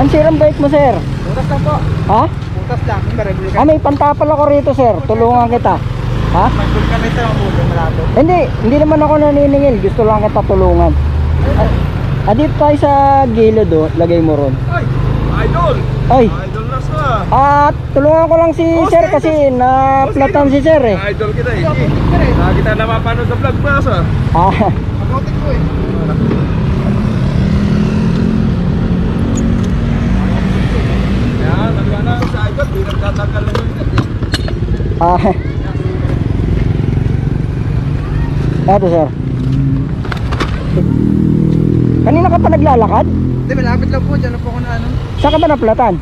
Ang sirang bike mo, sir? Putas lang po. Ha? Putas lang. May pantapal ako rito, sir. Tulungan kita. Ha? May vulcanizer ang ulo, malabo. Hindi naman ako naniningil. Gusto lang kita tulungan. Dito tayo sa gilid, oh. Lagay mo ron. Ay! Idol! Ay! Idol na sa! Tulungan ko lang si sir kasi na-platan si sir eh. Idol kita eh. Kita na mapanood sa vlog pa sa. Magotik ko eh. Yan, nagwana ko sa idol. Di nagtatagal na yun. Eto sir. Kanina ka pa naglalakad? Hindi, malapit lang po. Diyan lang po ako na ano. Saan ka ba naplatan?